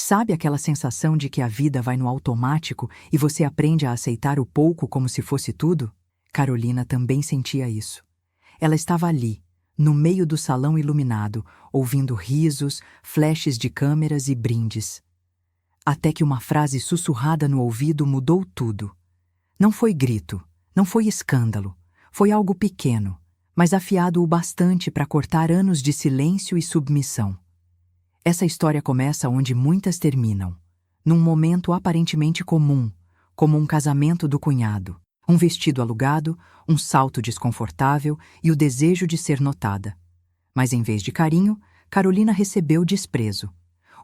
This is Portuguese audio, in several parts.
Sabe aquela sensação de que a vida vai no automático e você aprende a aceitar o pouco como se fosse tudo? Carolina também sentia isso. Ela estava ali, no meio do salão iluminado, ouvindo risos, flashes de câmeras e brindes. Até que uma frase sussurrada no ouvido mudou tudo. Não foi grito, não foi escândalo, foi algo pequeno, mas afiado o bastante para cortar anos de silêncio e submissão. Essa história começa onde muitas terminam, num momento aparentemente comum, como um casamento do cunhado, um vestido alugado, um salto desconfortável e o desejo de ser notada. Mas em vez de carinho, Carolina recebeu desprezo.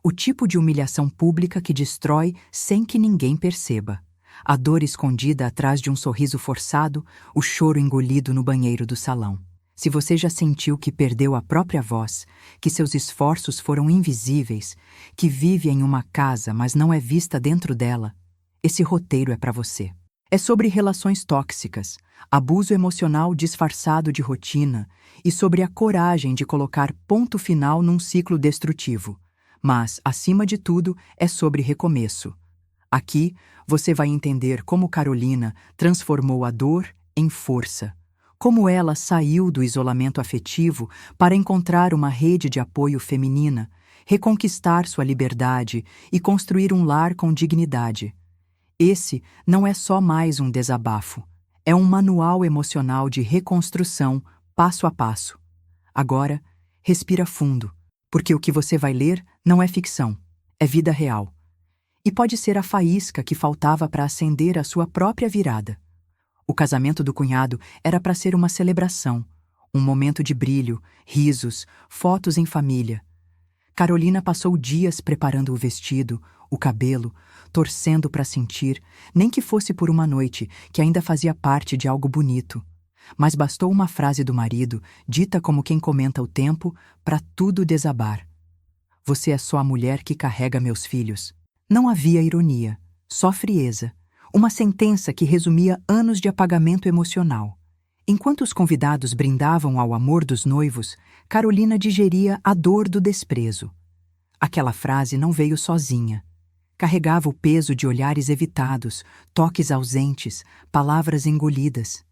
O tipo de humilhação pública que destrói sem que ninguém perceba. A dor escondida atrás de um sorriso forçado, o choro engolido no banheiro do salão. Se você já sentiu que perdeu a própria voz, que seus esforços foram invisíveis, que vive em uma casa, mas não é vista dentro dela, esse roteiro é para você. É sobre relações tóxicas, abuso emocional disfarçado de rotina e sobre a coragem de colocar ponto final num ciclo destrutivo. Mas, acima de tudo, é sobre recomeço. Aqui, você vai entender como Carolina transformou a dor em força. Como ela saiu do isolamento afetivo para encontrar uma rede de apoio feminina, reconquistar sua liberdade e construir um lar com dignidade. Esse não é só mais um desabafo, é um manual emocional de reconstrução, passo a passo. Agora, respira fundo, porque o que você vai ler não é ficção, é vida real. E pode ser a faísca que faltava para acender a sua própria virada. O casamento do cunhado era para ser uma celebração, um momento de brilho, risos, fotos em família. Carolina passou dias preparando o vestido, o cabelo, torcendo para sentir, nem que fosse por uma noite, que ainda fazia parte de algo bonito. Mas bastou uma frase do marido, dita como quem comenta o tempo, para tudo desabar. Você é só a mulher que carrega meus filhos. Não havia ironia, só frieza. Uma sentença que resumia anos de apagamento emocional. Enquanto os convidados brindavam ao amor dos noivos, Carolina digeria a dor do desprezo. Aquela frase não veio sozinha. Carregava o peso de olhares evitados, toques ausentes, palavras engolidas.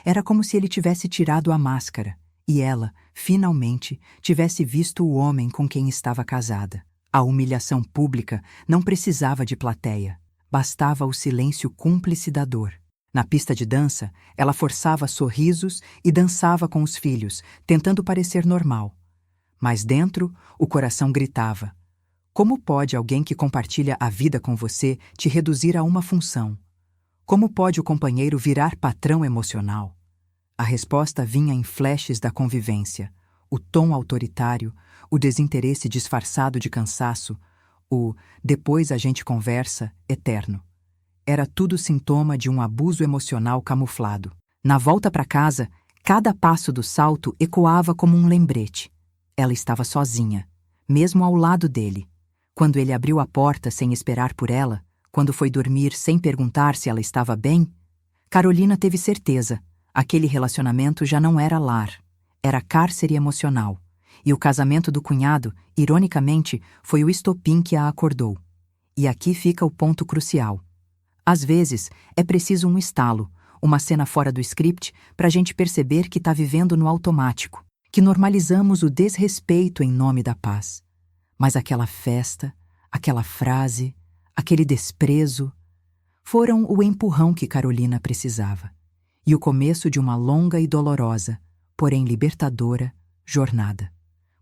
Era como se ele tivesse tirado a máscara e ela, finalmente, tivesse visto o homem com quem estava casada. A humilhação pública não precisava de plateia. Bastava o silêncio cúmplice da dor. Na pista de dança, ela forçava sorrisos e dançava com os filhos, tentando parecer normal. Mas dentro, o coração gritava. Como pode alguém que compartilha a vida com você te reduzir a uma função? Como pode o companheiro virar patrão emocional? A resposta vinha em flashes da convivência. O tom autoritário, o desinteresse disfarçado de cansaço, o "depois a gente conversa" eterno. Era tudo sintoma de um abuso emocional camuflado. Na volta para casa, cada passo do salto ecoava como um lembrete. Ela estava sozinha, mesmo ao lado dele. Quando ele abriu a porta sem esperar por ela, quando foi dormir sem perguntar se ela estava bem, Carolina teve certeza. Aquele relacionamento já não era lar, era cárcere emocional. E o casamento do cunhado, ironicamente, foi o estopim que a acordou. E aqui fica o ponto crucial. Às vezes, é preciso um estalo, uma cena fora do script, para a gente perceber que está vivendo no automático, que normalizamos o desrespeito em nome da paz. Mas aquela festa, aquela frase, aquele desprezo, foram o empurrão que Carolina precisava. E o começo de uma longa e dolorosa, porém libertadora, jornada.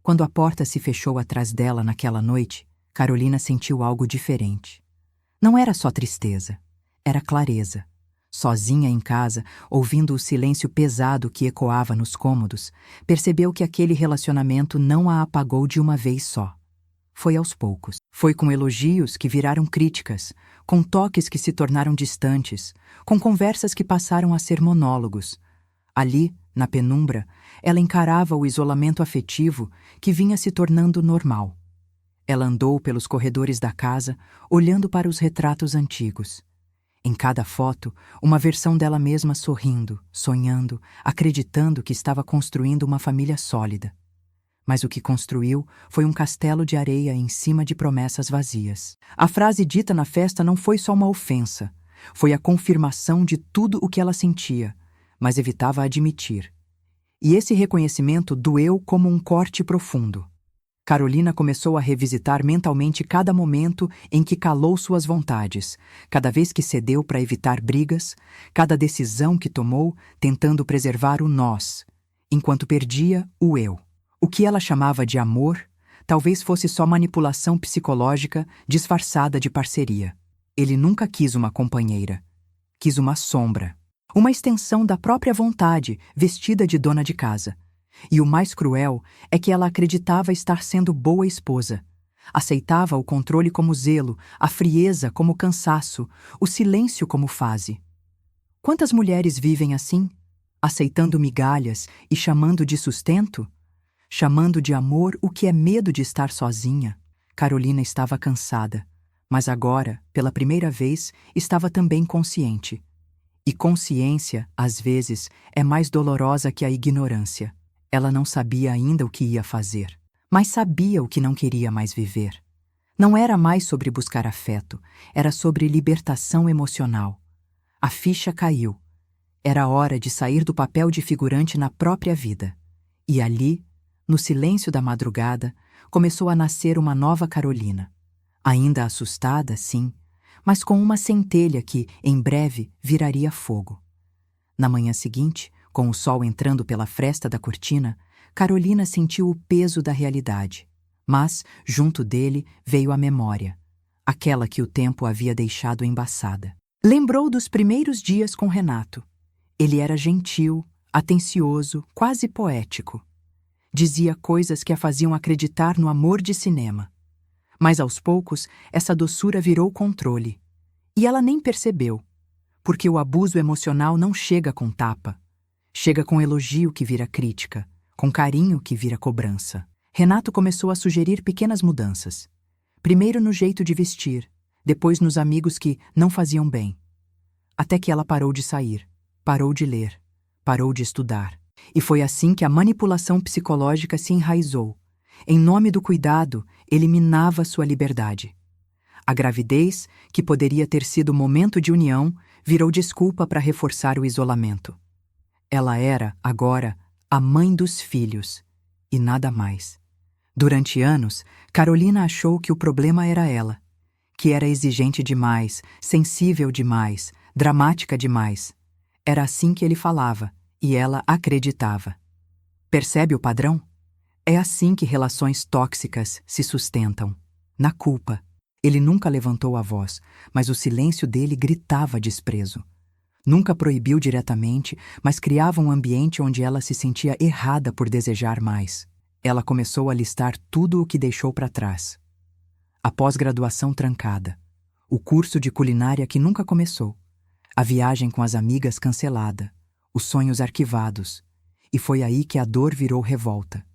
Quando a porta se fechou atrás dela naquela noite, Carolina sentiu algo diferente. Não era só tristeza, era clareza. Sozinha em casa, ouvindo o silêncio pesado que ecoava nos cômodos, percebeu que aquele relacionamento não a apagou de uma vez só. Foi aos poucos. Foi com elogios que viraram críticas, com toques que se tornaram distantes, com conversas que passaram a ser monólogos. Ali, na penumbra, ela encarava o isolamento afetivo que vinha se tornando normal. Ela andou pelos corredores da casa, olhando para os retratos antigos. Em cada foto, uma versão dela mesma sorrindo, sonhando, acreditando que estava construindo uma família sólida. Mas o que construiu foi um castelo de areia em cima de promessas vazias. A frase dita na festa não foi só uma ofensa, foi a confirmação de tudo o que ela sentia, mas evitava admitir. E esse reconhecimento doeu como um corte profundo. Carolina começou a revisitar mentalmente cada momento em que calou suas vontades, cada vez que cedeu para evitar brigas, cada decisão que tomou tentando preservar o nós, enquanto perdia o eu. O que ela chamava de amor talvez fosse só manipulação psicológica disfarçada de parceria. Ele nunca quis uma companheira. Quis uma sombra. Uma extensão da própria vontade, vestida de dona de casa. E o mais cruel é que ela acreditava estar sendo boa esposa. Aceitava o controle como zelo, a frieza como cansaço, o silêncio como fase. Quantas mulheres vivem assim? Aceitando migalhas e chamando de sustento? Chamando de amor o que é medo de estar sozinha. Carolina estava cansada, mas agora, pela primeira vez, estava também consciente. E consciência, às vezes, é mais dolorosa que a ignorância. Ela não sabia ainda o que ia fazer, mas sabia o que não queria mais viver. Não era mais sobre buscar afeto, era sobre libertação emocional. A ficha caiu. Era hora de sair do papel de figurante na própria vida. E ali, no silêncio da madrugada, começou a nascer uma nova Carolina. Ainda assustada, sim, mas com uma centelha que, em breve, viraria fogo. Na manhã seguinte, com o sol entrando pela fresta da cortina, Carolina sentiu o peso da realidade. Mas, junto dele, veio a memória, aquela que o tempo havia deixado embaçada. Lembrou dos primeiros dias com Renato. Ele era gentil, atencioso, quase poético. Dizia coisas que a faziam acreditar no amor de cinema. Mas, aos poucos, essa doçura virou controle. E ela nem percebeu, porque o abuso emocional não chega com tapa. Chega com elogio que vira crítica, com carinho que vira cobrança. Renato começou a sugerir pequenas mudanças. Primeiro no jeito de vestir, depois nos amigos que não faziam bem. Até que ela parou de sair, parou de ler, parou de estudar. E foi assim que a manipulação psicológica se enraizou. Em nome do cuidado, eliminava sua liberdade. A gravidez, que poderia ter sido momento de união, virou desculpa para reforçar o isolamento. Ela era, agora, a mãe dos filhos, e nada mais. Durante anos, Carolina achou que o problema era ela, que era exigente demais, sensível demais, dramática demais. Era assim que ele falava, e ela acreditava. Percebe o padrão? É assim que relações tóxicas se sustentam, na culpa. Ele nunca levantou a voz, mas o silêncio dele gritava desprezo. Nunca proibiu diretamente, mas criava um ambiente onde ela se sentia errada por desejar mais. Ela começou a listar tudo o que deixou para trás. A pós-graduação trancada, o curso de culinária que nunca começou, a viagem com as amigas cancelada, os sonhos arquivados. E foi aí que a dor virou revolta.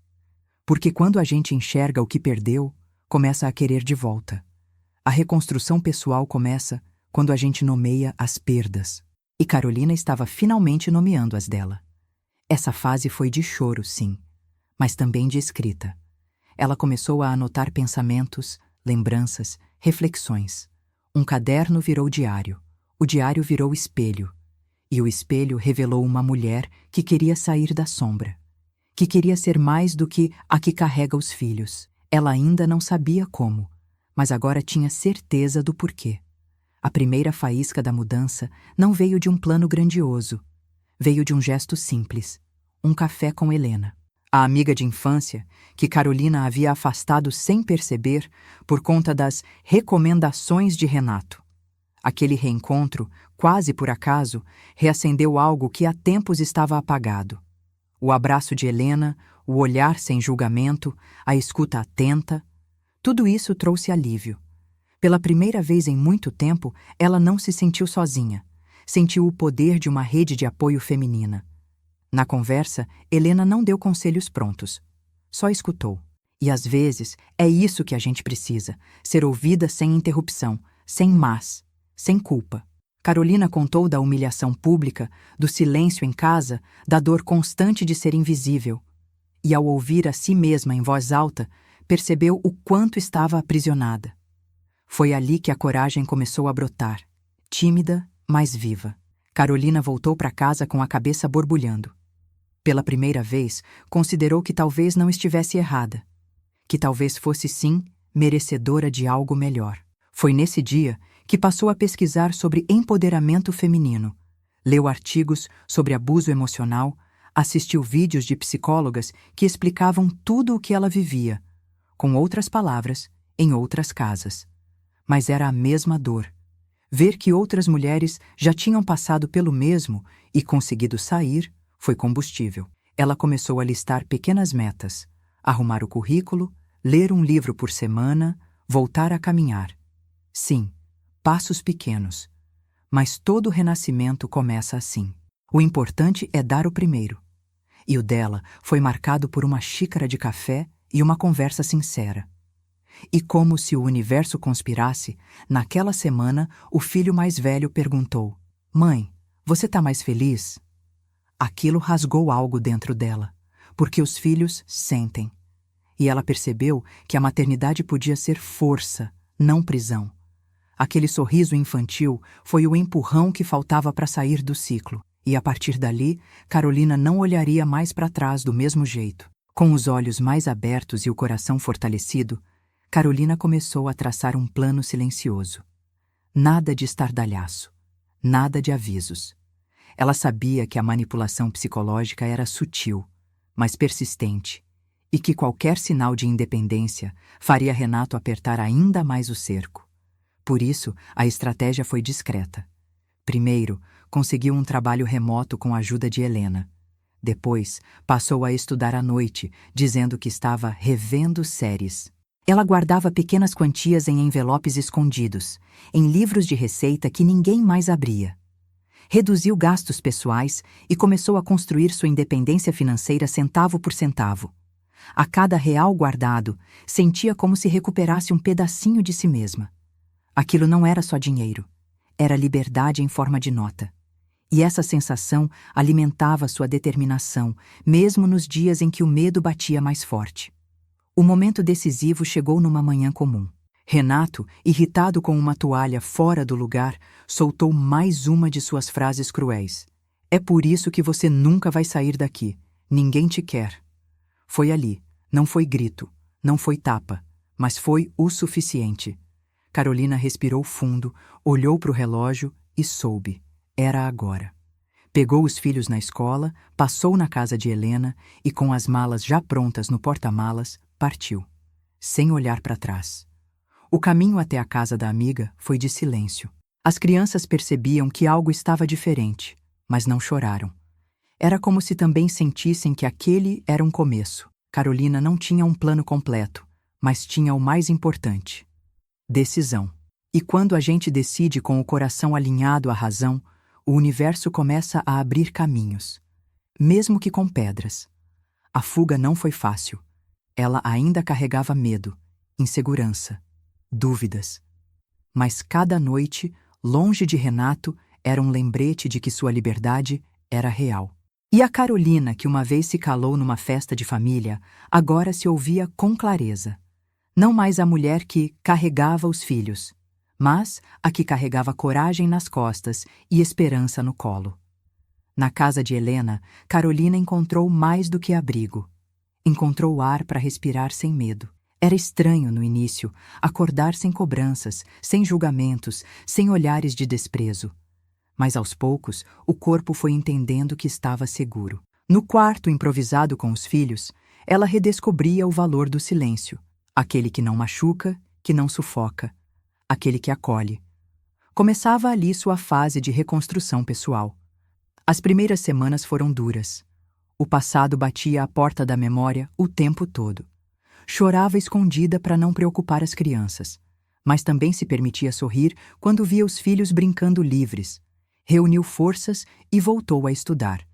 Porque quando a gente enxerga o que perdeu, começa a querer de volta. A reconstrução pessoal começa quando a gente nomeia as perdas. E Carolina estava finalmente nomeando as dela. Essa fase foi de choro, sim, mas também de escrita. Ela começou a anotar pensamentos, lembranças, reflexões. Um caderno virou diário, o diário virou espelho. E o espelho revelou uma mulher que queria sair da sombra, que queria ser mais do que a que carrega os filhos. Ela ainda não sabia como, mas agora tinha certeza do porquê. A primeira faísca da mudança não veio de um plano grandioso. Veio de um gesto simples, um café com Helena. A amiga de infância, que Carolina havia afastado sem perceber por conta das recomendações de Renato. Aquele reencontro, quase por acaso, reacendeu algo que há tempos estava apagado. O abraço de Helena, o olhar sem julgamento, a escuta atenta, tudo isso trouxe alívio. Pela primeira vez em muito tempo, ela não se sentiu sozinha. Sentiu o poder de uma rede de apoio feminina. Na conversa, Helena não deu conselhos prontos. Só escutou. E às vezes, é isso que a gente precisa, ser ouvida sem interrupção, sem mas, sem culpa. Carolina contou da humilhação pública, do silêncio em casa, da dor constante de ser invisível. e ao ouvir a si mesma em voz alta, percebeu o quanto estava aprisionada. Foi ali que a coragem começou a brotar, tímida, mas viva. Carolina voltou para casa com a cabeça borbulhando. Pela primeira vez, considerou que talvez não estivesse errada, que talvez fosse sim merecedora de algo melhor. Foi nesse dia que passou a pesquisar sobre empoderamento feminino, leu artigos sobre abuso emocional, assistiu vídeos de psicólogas que explicavam tudo o que ela vivia, com outras palavras, em outras casas. Mas era a mesma dor. Ver que outras mulheres já tinham passado pelo mesmo e conseguido sair foi combustível. Ela começou a listar pequenas metas: arrumar o currículo, ler um livro por semana, voltar a caminhar. Sim, passos pequenos. Mas todo renascimento começa assim. O importante é dar o primeiro. E o dela foi marcado por uma xícara de café e uma conversa sincera. E como se o universo conspirasse, naquela semana o filho mais velho perguntou: "Mãe, você tá mais feliz?" Aquilo rasgou algo dentro dela, porque os filhos sentem. E ela percebeu que a maternidade podia ser força, não prisão. Aquele sorriso infantil foi o empurrão que faltava para sair do ciclo. E a partir dali, Carolina não olharia mais para trás do mesmo jeito. Com os olhos mais abertos e o coração fortalecido, Carolina começou a traçar um plano silencioso. Nada de estardalhaço, nada de avisos. Ela sabia que a manipulação psicológica era sutil, mas persistente, e que qualquer sinal de independência faria Renato apertar ainda mais o cerco. Por isso, a estratégia foi discreta. Primeiro, conseguiu um trabalho remoto com a ajuda de Helena. Depois, passou a estudar à noite, dizendo que estava revendo séries. Ela guardava pequenas quantias em envelopes escondidos, em livros de receita que ninguém mais abria. Reduziu gastos pessoais e começou a construir sua independência financeira centavo por centavo. A cada real guardado, sentia como se recuperasse um pedacinho de si mesma. Aquilo não era só dinheiro, era liberdade em forma de nota. E essa sensação alimentava sua determinação, mesmo nos dias em que o medo batia mais forte. O momento decisivo chegou numa manhã comum. Renato, irritado com uma toalha fora do lugar, soltou mais uma de suas frases cruéis. "É por isso que você nunca vai sair daqui. Ninguém te quer." Foi ali. Não foi grito, não foi tapa, mas foi o suficiente. Carolina respirou fundo, olhou para o relógio e soube. Era agora. Pegou os filhos na escola, passou na casa de Helena e, com as malas já prontas no porta-malas, partiu, sem olhar para trás. O caminho até a casa da amiga foi de silêncio. As crianças percebiam que algo estava diferente, mas não choraram. Era como se também sentissem que aquele era um começo. Carolina não tinha um plano completo, mas tinha o mais importante: decisão. E quando a gente decide com o coração alinhado à razão, o universo começa a abrir caminhos, mesmo que com pedras. A fuga não foi fácil. Ela ainda carregava medo, insegurança, dúvidas. Mas cada noite, longe de Renato, era um lembrete de que sua liberdade era real. E a Carolina, que uma vez se calou numa festa de família, agora se ouvia com clareza. Não mais a mulher que carregava os filhos, mas a que carregava coragem nas costas e esperança no colo. Na casa de Helena, Carolina encontrou mais do que abrigo. Encontrou ar para respirar sem medo. Era estranho no início, acordar sem cobranças, sem julgamentos, sem olhares de desprezo. Mas aos poucos, o corpo foi entendendo que estava seguro. No quarto improvisado com os filhos, ela redescobria o valor do silêncio. Aquele que não machuca, que não sufoca. Aquele que acolhe. Começava ali sua fase de reconstrução pessoal. As primeiras semanas foram duras. O passado batia à porta da memória o tempo todo. Chorava escondida para não preocupar as crianças, mas também se permitia sorrir quando via os filhos brincando livres. Reuniu forças e voltou a estudar,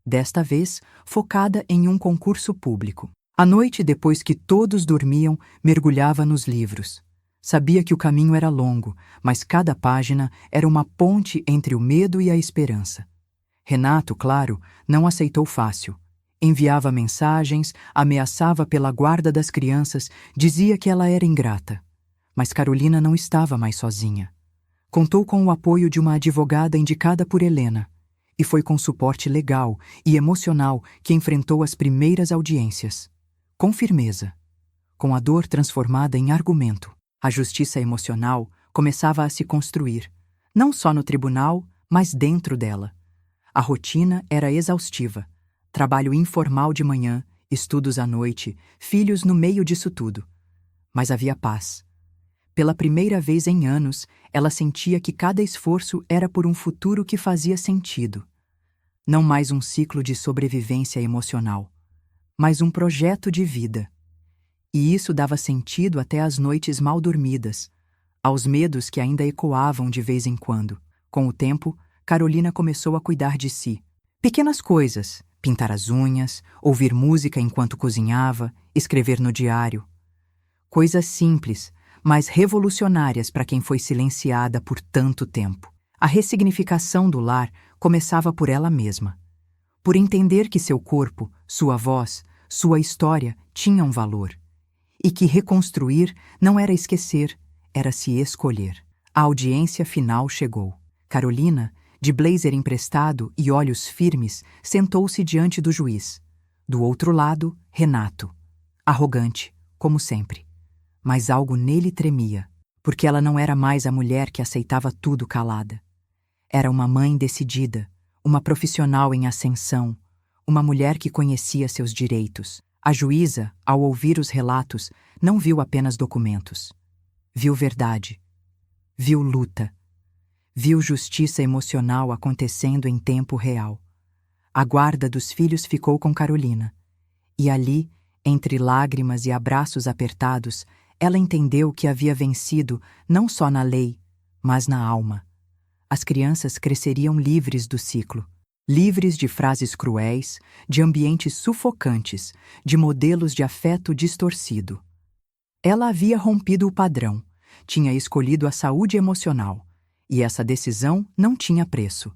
desta vez focada em um concurso público. À noite, depois que todos dormiam, mergulhava nos livros. Sabia que o caminho era longo, mas cada página era uma ponte entre o medo e a esperança. Renato, claro, não aceitou fácil. Enviava mensagens, ameaçava pela guarda das crianças, dizia que ela era ingrata. Mas Carolina não estava mais sozinha. Contou com o apoio de uma advogada indicada por Helena, e foi com suporte legal e emocional que enfrentou as primeiras audiências. Com firmeza, com a dor transformada em argumento. A justiça emocional começava a se construir, não só no tribunal, mas dentro dela. A rotina era exaustiva. Trabalho informal de manhã, estudos à noite, filhos no meio disso tudo. Mas havia paz. Pela primeira vez em anos, ela sentia que cada esforço era por um futuro que fazia sentido. Não mais um ciclo de sobrevivência emocional, mas um projeto de vida. E isso dava sentido até às noites mal dormidas, aos medos que ainda ecoavam de vez em quando. Com o tempo, Carolina começou a cuidar de si. Pequenas coisas, pintar as unhas, ouvir música enquanto cozinhava, escrever no diário. Coisas simples, mas revolucionárias para quem foi silenciada por tanto tempo. A ressignificação do lar começava por ela mesma. Por entender que seu corpo, sua voz, sua história tinham valor. E que reconstruir não era esquecer, era se escolher. A audiência final chegou. Carolina, de blazer emprestado e olhos firmes, sentou-se diante do juiz. Do outro lado, Renato. Arrogante, como sempre. Mas algo nele tremia, porque ela não era mais a mulher que aceitava tudo calada. Era uma mãe decidida, uma profissional em ascensão, uma mulher que conhecia seus direitos. A juíza, ao ouvir os relatos, não viu apenas documentos. Viu verdade. Viu luta. Viu justiça emocional acontecendo em tempo real. A guarda dos filhos ficou com Carolina. E ali, entre lágrimas e abraços apertados, ela entendeu que havia vencido não só na lei, mas na alma. As crianças cresceriam livres do ciclo. Livres de frases cruéis, de ambientes sufocantes, de modelos de afeto distorcido. Ela havia rompido o padrão, tinha escolhido a saúde emocional, e essa decisão não tinha preço.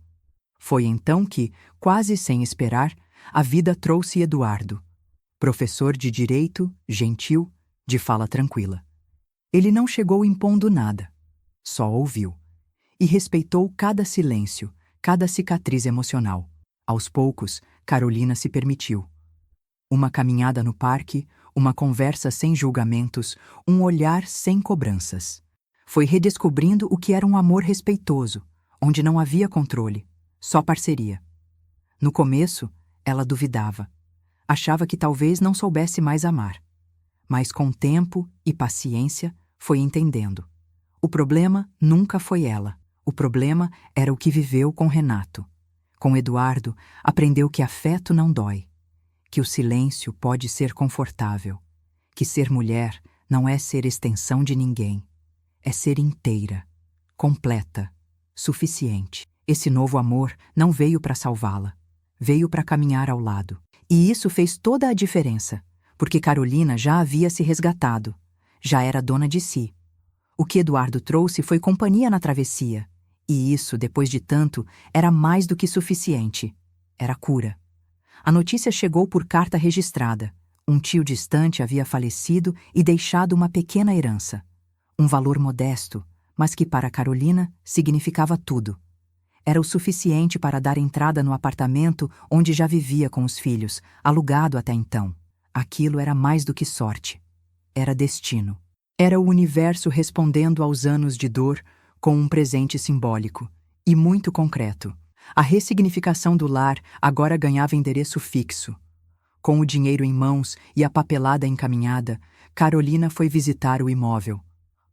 Foi então que, quase sem esperar, a vida trouxe Eduardo. Professor de direito, gentil, de fala tranquila. Ele não chegou impondo nada, só ouviu. E respeitou cada silêncio, cada cicatriz emocional. Aos poucos, Carolina se permitiu. Uma caminhada no parque, uma conversa sem julgamentos, um olhar sem cobranças. Foi redescobrindo o que era um amor respeitoso, onde não havia controle, só parceria. No começo, ela duvidava. Achava que talvez não soubesse mais amar. Mas com tempo e paciência, foi entendendo. O problema nunca foi ela. O problema era o que viveu com Renato. Com Eduardo, aprendeu que afeto não dói, que o silêncio pode ser confortável, que ser mulher não é ser extensão de ninguém, é ser inteira, completa, suficiente. Esse novo amor não veio para salvá-la, veio para caminhar ao lado. E isso fez toda a diferença, porque Carolina já havia se resgatado, já era dona de si. O que Eduardo trouxe foi companhia na travessia, e isso, depois de tanto, era mais do que suficiente. Era cura. A notícia chegou por carta registrada. Um tio distante havia falecido e deixado uma pequena herança. Um valor modesto, mas que para Carolina significava tudo. Era o suficiente para dar entrada no apartamento onde já vivia com os filhos, alugado até então. Aquilo era mais do que sorte. Era destino. Era o universo respondendo aos anos de dor com um presente simbólico e muito concreto. A ressignificação do lar agora ganhava endereço fixo. Com o dinheiro em mãos e a papelada encaminhada, Carolina foi visitar o imóvel.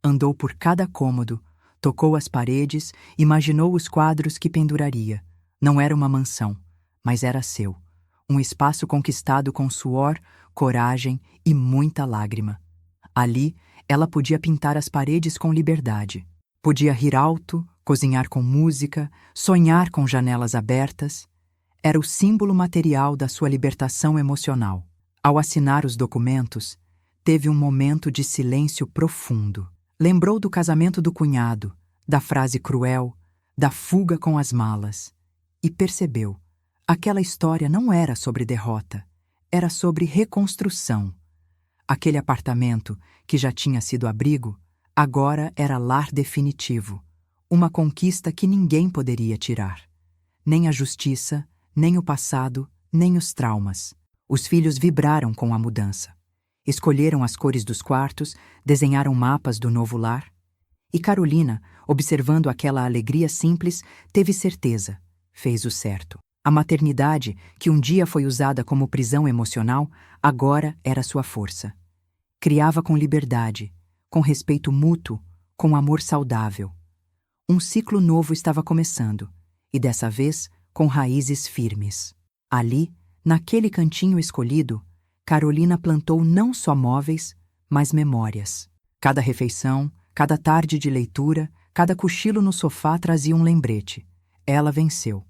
Andou por cada cômodo, tocou as paredes, imaginou os quadros que penduraria. Não era uma mansão, mas era seu. Um espaço conquistado com suor, coragem e muita lágrima. Ali, ela podia pintar as paredes com liberdade. Podia rir alto, cozinhar com música, sonhar com janelas abertas. Era o símbolo material da sua libertação emocional. Ao assinar os documentos, teve um momento de silêncio profundo. Lembrou do casamento do cunhado, da frase cruel, da fuga com as malas. E percebeu, aquela história não era sobre derrota, Era sobre reconstrução. Aquele apartamento, que já tinha sido abrigo, agora era lar definitivo, uma conquista que ninguém poderia tirar. Nem a justiça, nem o passado, nem os traumas. Os filhos vibraram com a mudança. Escolheram as cores dos quartos, desenharam mapas do novo lar. E Carolina, observando aquela alegria simples, teve certeza. Fez o certo. A maternidade, que um dia foi usada como prisão emocional, agora era sua força. Criava com liberdade, com respeito mútuo, com amor saudável. Um ciclo novo estava começando, e dessa vez com raízes firmes. Ali, naquele cantinho escolhido, Carolina plantou não só móveis, mas memórias. Cada refeição, cada tarde de leitura, cada cochilo no sofá trazia um lembrete. Ela venceu.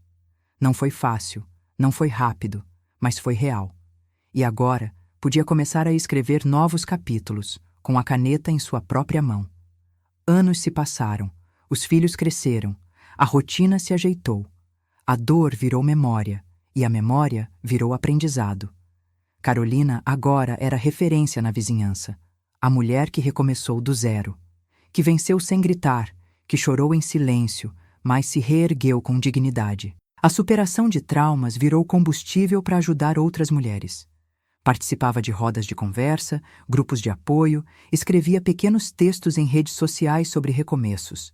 Não foi fácil, não foi rápido, mas foi real. E agora podia começar a escrever novos capítulos, com a caneta em sua própria mão. Anos se passaram, os filhos cresceram, a rotina se ajeitou. A dor virou memória, e a memória virou aprendizado. Carolina agora era referência na vizinhança. A mulher que recomeçou do zero, que venceu sem gritar, que chorou em silêncio, mas se reergueu com dignidade. A superação de traumas virou combustível para ajudar outras mulheres. Participava de rodas de conversa, grupos de apoio, escrevia pequenos textos em redes sociais sobre recomeços.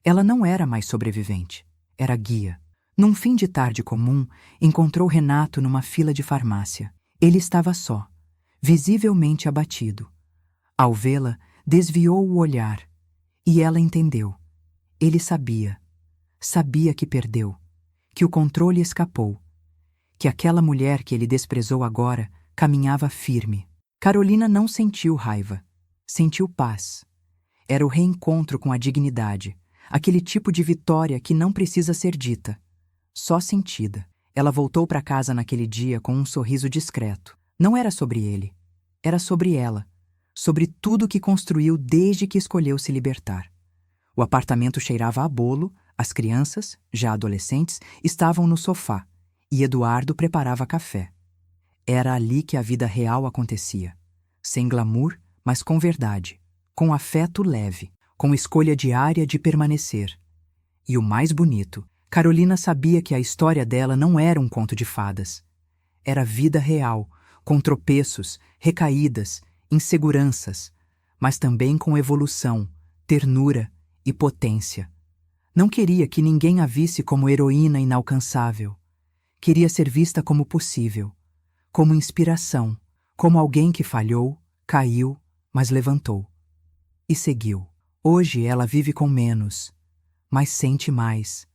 Ela não era mais sobrevivente, era guia. Num fim de tarde comum, encontrou Renato numa fila de farmácia. Ele estava só, visivelmente abatido. Ao vê-la, desviou o olhar. E ela entendeu. Ele sabia que perdeu, que o controle escapou, que aquela mulher que ele desprezou agora caminhava firme. Carolina não sentiu raiva, sentiu paz. Era o reencontro com a dignidade, aquele tipo de vitória que não precisa ser dita, só sentida. Ela voltou para casa naquele dia com um sorriso discreto. Não era sobre ele, era sobre ela, sobre tudo que construiu desde que escolheu se libertar. O apartamento cheirava a bolo, as crianças, já adolescentes, estavam no sofá, e Eduardo preparava café. Era ali que a vida real acontecia. Sem glamour, mas com verdade, com afeto leve, com escolha diária de permanecer. E o mais bonito, Carolina sabia que a história dela não era um conto de fadas. Era vida real, com tropeços, recaídas, inseguranças, mas também com evolução, ternura e potência. Não queria que ninguém a visse como heroína inalcançável. Queria ser vista como possível, como inspiração, como alguém que falhou, caiu, mas levantou. E seguiu. Hoje ela vive com menos, mas sente mais.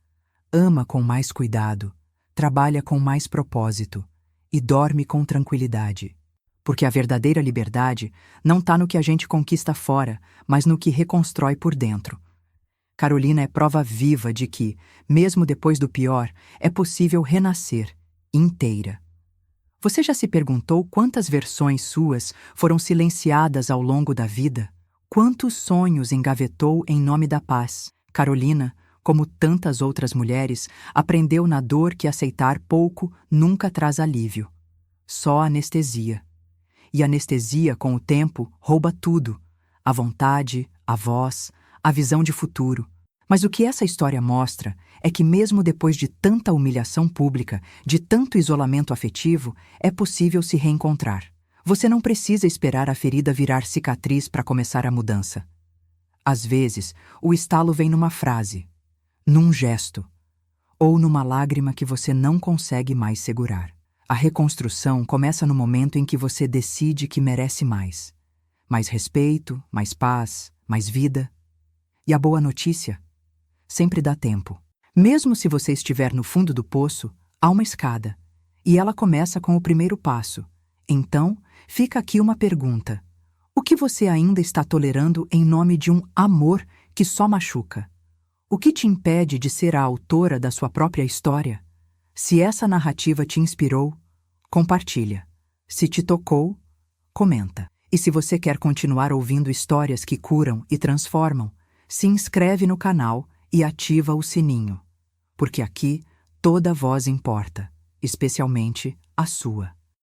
Ama com mais cuidado, trabalha com mais propósito e dorme com tranquilidade. Porque a verdadeira liberdade não está no que a gente conquista fora, mas no que reconstrói por dentro. Carolina é prova viva de que, mesmo depois do pior, é possível renascer, inteira. Você já se perguntou quantas versões suas foram silenciadas ao longo da vida? Quantos sonhos engavetou em nome da paz? Carolina, como tantas outras mulheres, aprendeu na dor que aceitar pouco nunca traz alívio. Só anestesia. E anestesia, com o tempo, rouba tudo: a vontade, a voz, a visão de futuro. Mas o que essa história mostra é que mesmo depois de tanta humilhação pública, de tanto isolamento afetivo, é possível se reencontrar. Você não precisa esperar a ferida virar cicatriz para começar a mudança. Às vezes, o estalo vem numa frase, num gesto, ou numa lágrima que você não consegue mais segurar. A reconstrução começa no momento em que você decide que merece mais. Mais respeito, mais paz, mais vida. E a boa notícia? Sempre dá tempo. Mesmo se você estiver no fundo do poço, há uma escada. E ela começa com o primeiro passo. Então, fica aqui uma pergunta. O que você ainda está tolerando em nome de um amor que só machuca? O que te impede de ser a autora da sua própria história? Se essa narrativa te inspirou, compartilha. Se te tocou, comenta. E se você quer continuar ouvindo histórias que curam e transformam, se inscreve no canal e ativa o sininho. Porque aqui toda voz importa, especialmente a sua.